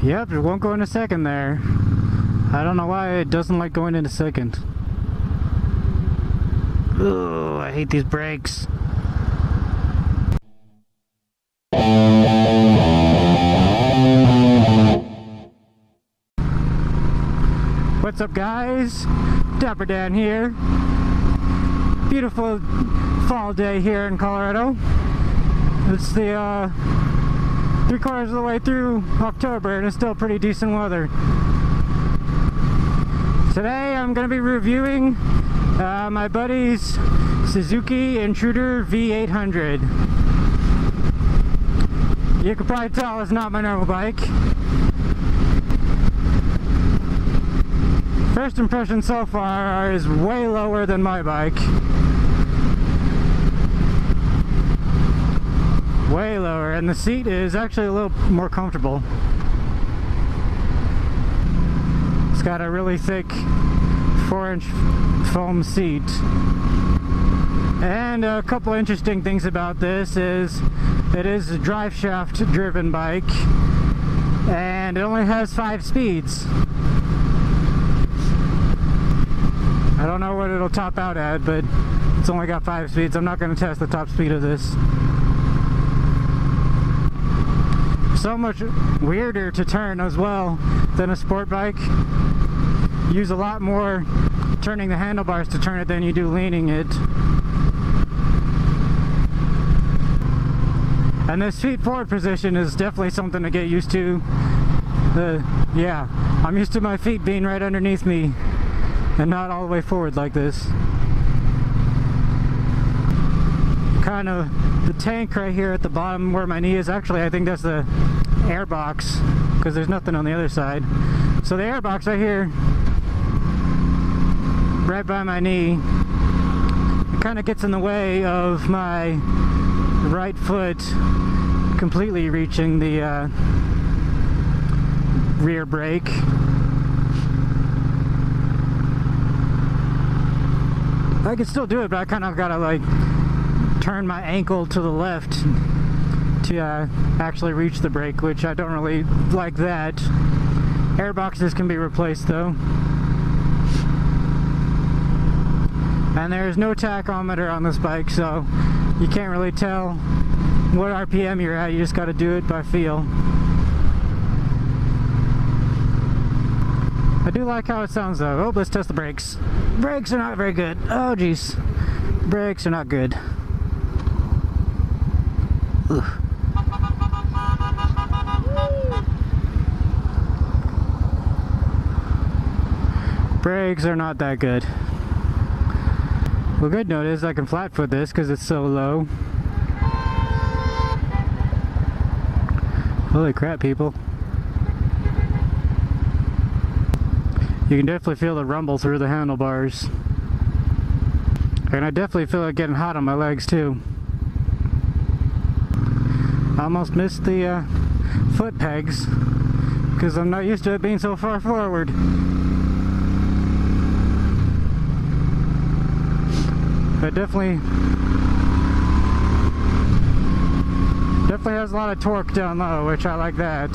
Yep, it won't go into second there. I don't know why it doesn't like going into second. Ugh, I hate these brakes. What's up, guys? DapperxDan here. Beautiful fall day here in Colorado. It's the 3/4 of the way through October and it's still pretty decent weather. Today I'm going to be reviewing my buddy's Suzuki Intruder V800. You can probably tell it's not my normal bike. First impression so far is way lower than my bike. Way lower, and the seat is actually a little more comfortable. It's got a really thick 4-inch foam seat. And a couple interesting things about this is it is a drive shaft driven bike and it only has 5 speeds. I don't know what it'll top out at, but it's only got 5 speeds. I'm not going to test the top speed of this. So much weirder to turn as well than a sport bike. You use a lot more turning the handlebars to turn it than you do leaning it. And this feet forward position is definitely something to get used to. Yeah, I'm used to my feet being right underneath me and not all the way forward like this. Kind of the tank right here at the bottom where my knee is, actually I think that's the air box because there's nothing on the other side. So the air box right here, right by my knee, it kind of gets in the way of my right foot completely reaching the rear brake. I can still do it, but I kind of gotta like turn my ankle to the left to actually reach the brake, which I don't really like that. Air boxes can be replaced though. And there's no tachometer on this bike, so you can't really tell what RPM you're at. You just gotta do it by feel. I do like how it sounds though. Oh, let's test the brakes. Brakes are not very good. Oh geez. Brakes are not good. Ugh. Brakes are not that good. Well, good note is I can flat foot this because it's so low. Holy crap, people. You can definitely feel the rumble through the handlebars. And I definitely feel it getting hot on my legs too. I almost missed the foot pegs because I'm not used to it being so far forward. But definitely has a lot of torque down low, which I like that.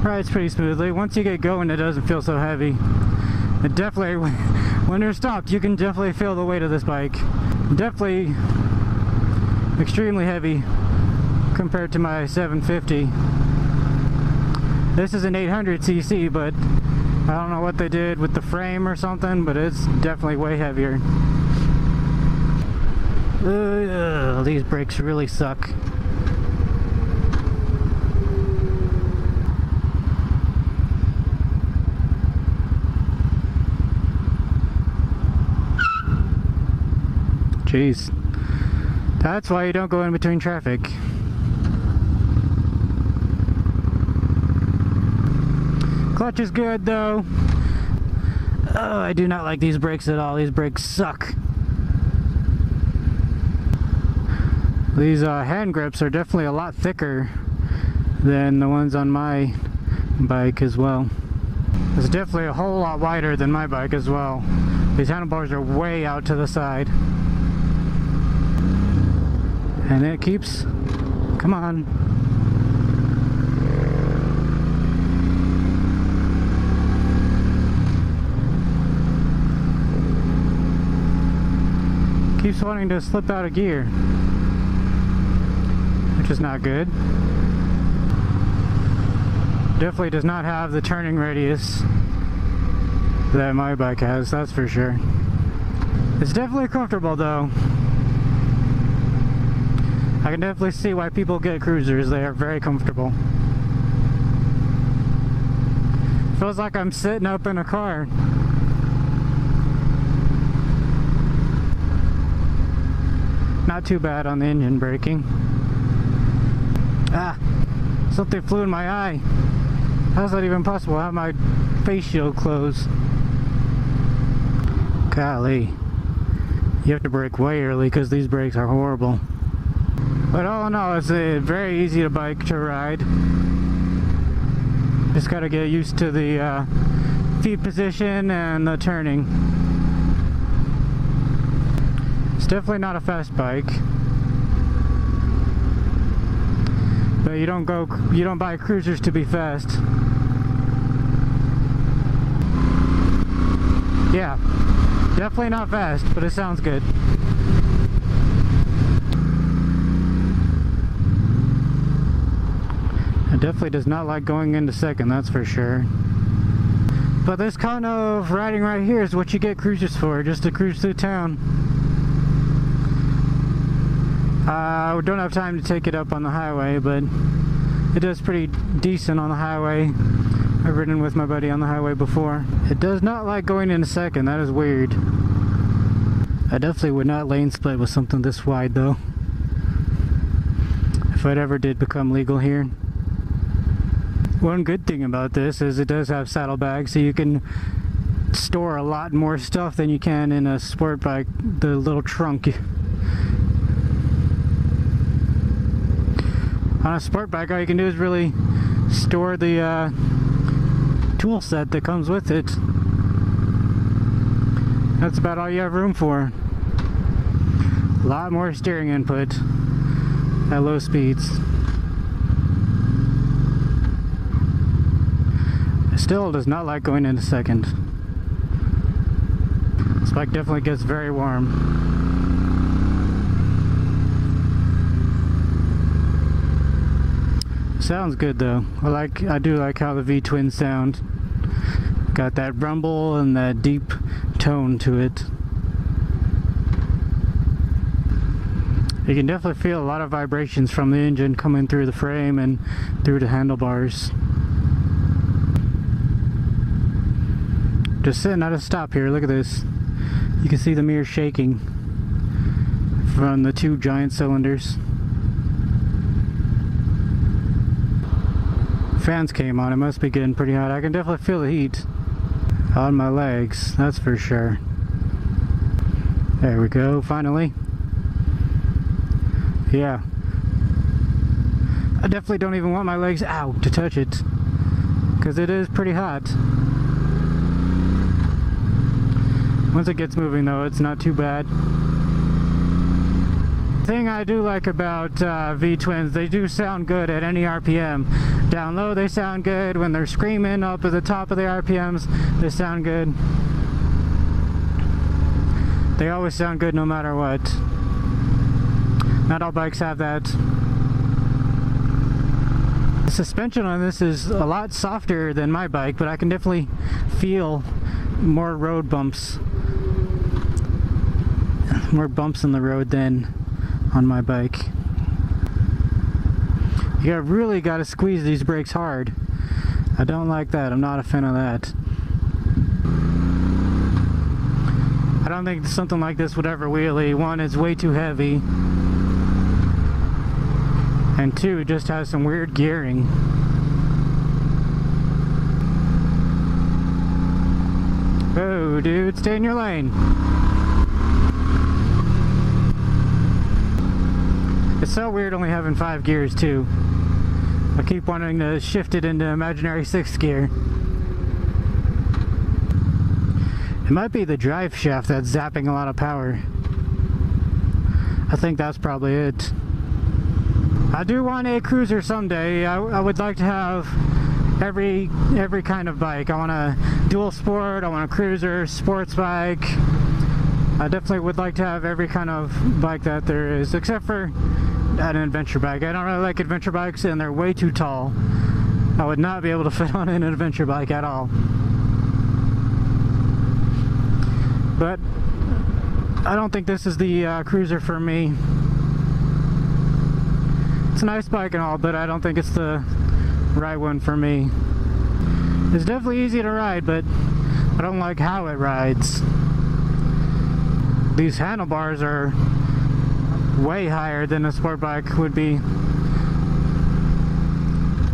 Rides pretty smoothly. Once you get going, it doesn't feel so heavy. It definitely, when you're stopped, you can definitely feel the weight of this bike. Definitely extremely heavy compared to my 750. This is an 800cc, but I don't know what they did with the frame or something, but it's definitely way heavier. These brakes really suck. Jeez. That's why you don't go in between traffic. Clutch is good though. Oh, I do not like these brakes at all. These brakes suck. These hand grips are definitely a lot thicker than the ones on my bike as well. It's definitely a whole lot wider than my bike as well. These handlebars are way out to the side. And it keeps, come on. keeps wanting to slip out of gear, which is not good. Definitely does not have the turning radius that my bike has, that's for sure. It's definitely comfortable though. I can definitely see why people get cruisers. They are very comfortable. Feels like I'm sitting up in a car. Not too bad on the engine braking. Ah, something flew in my eye. How's that even possible? I have my face shield closed. Golly. You have to brake way early because these brakes are horrible. But all in all, it's very easy to bike to ride. Just gotta get used to the feet position and the turning. It's definitely not a fast bike. But you don't buy cruisers to be fast. Yeah, definitely not fast, but it sounds good. It definitely does not like going into second, that's for sure. But this kind of riding right here is what you get cruisers for, just to cruise through town. We don't have time to take it up on the highway, but it does pretty decent on the highway. I've ridden with my buddy on the highway before. It does not like going into second, that is weird. I definitely would not lane split with something this wide though, if it ever did become legal here. One good thing about this is it does have saddlebags, so you can store a lot more stuff than you can in a sport bike, the little trunk. On a sport bike, all you can do is really store the tool set that comes with it. That's about all you have room for. A lot more steering input at low speeds. It still does not like going into second. This bike definitely gets very warm. Sounds good though. I do like how the V-twins sound. Got that rumble and that deep tone to it. You can definitely feel a lot of vibrations from the engine coming through the frame and through the handlebars. Just sitting at a stop here, look at this. You can see the mirror shaking from the two giant cylinders. Fans came on, it must be getting pretty hot. I can definitely feel the heat on my legs, that's for sure. There we go, finally. Yeah. I definitely don't even want my legs out to touch it, because it is pretty hot. Once it gets moving though, it's not too bad. The thing I do like about V-twins, they do sound good at any RPM. Down low they sound good, when they're screaming up at the top of the RPMs, they sound good. They always sound good no matter what. Not all bikes have that. The suspension on this is a lot softer than my bike, but I can definitely feel more road bumps. More bumps in the road than on my bike. You really got to squeeze these brakes hard. I don't like that. I'm not a fan of that. I don't think something like this would ever wheelie. One, it's way too heavy. And two, it just has some weird gearing. Oh, dude, stay in your lane. It's so weird only having 5 gears too. I keep wanting to shift it into imaginary 6th gear. It might be the drive shaft that's zapping a lot of power. I think that's probably it. I do want a cruiser someday. I would like to have every kind of bike. I want a dual sport, I want a cruiser, sports bike. I definitely would like to have every kind of bike that there is, except for an adventure bike. I don't really like adventure bikes, and they're way too tall. I would not be able to fit on an adventure bike at all. But I don't think this is the cruiser for me. It's a nice bike and all, but I don't think it's the right one for me. It's definitely easy to ride, but I don't like how it rides. These handlebars are way higher than a sport bike would be.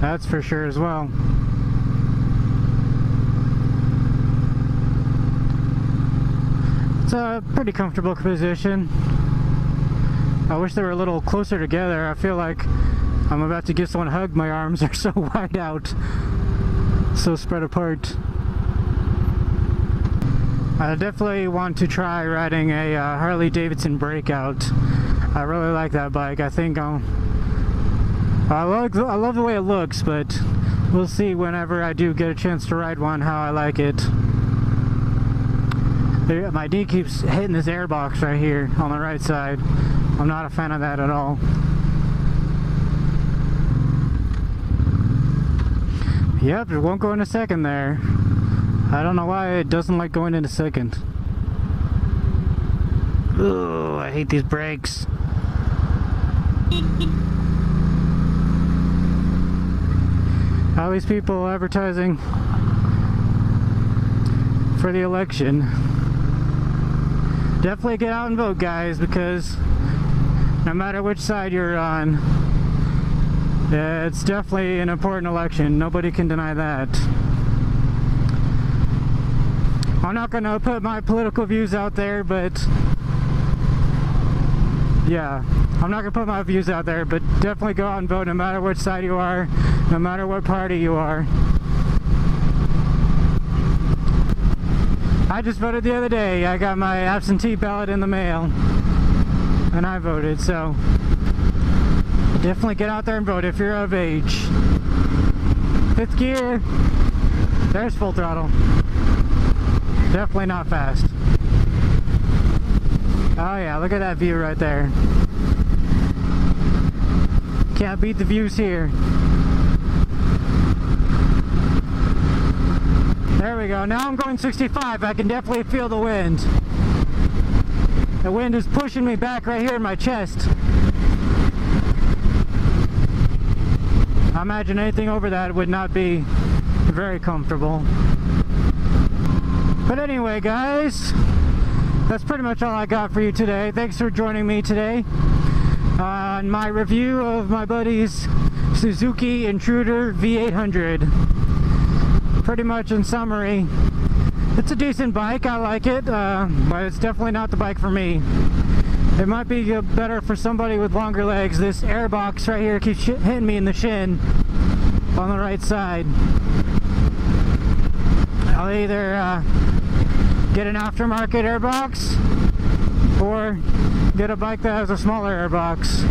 That's for sure as well. It's a pretty comfortable position. I wish they were a little closer together. I feel like I'm about to give someone a hug. My arms are so wide out, so spread apart. I definitely want to try riding a Harley Davidson Breakout. I really like that bike. I think I love the way it looks, but we'll see whenever I do get a chance to ride one how I like it. My knee keeps hitting this airbox right here on the right side. I'm not a fan of that at all. Yep, it won't go into second there. I don't know why it doesn't like going into second. Ugh, I hate these brakes. All these people advertising for the election. Definitely get out and vote, guys, because no matter which side you're on, it's definitely an important election. Nobody can deny that. I'm not going to put my political views out there, but yeah, I'm not going to put my views out there, but definitely go out and vote no matter which side you are, no matter what party you are. I just voted the other day. I got my absentee ballot in the mail, and I voted, so definitely get out there and vote if you're of age. 5th gear. There's full throttle. Definitely not fast. Oh yeah, look at that view right there. Can't beat the views here. There we go. Now I'm going 65. I can definitely feel the wind. The wind is pushing me back right here in my chest. I imagine anything over that would not be very comfortable. But anyway, guys, that's pretty much all I got for you today. Thanks for joining me today on my review of my buddy's Suzuki Intruder V800. Pretty much in summary, it's a decent bike. I like it, but it's definitely not the bike for me. It might be better for somebody with longer legs. This airbox right here keeps hitting me in the shin on the right side. I'll either get an aftermarket airbox or get a bike that has a smaller airbox.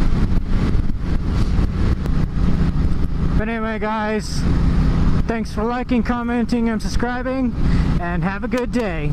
But anyway, guys, thanks for liking, commenting, and subscribing, and have a good day.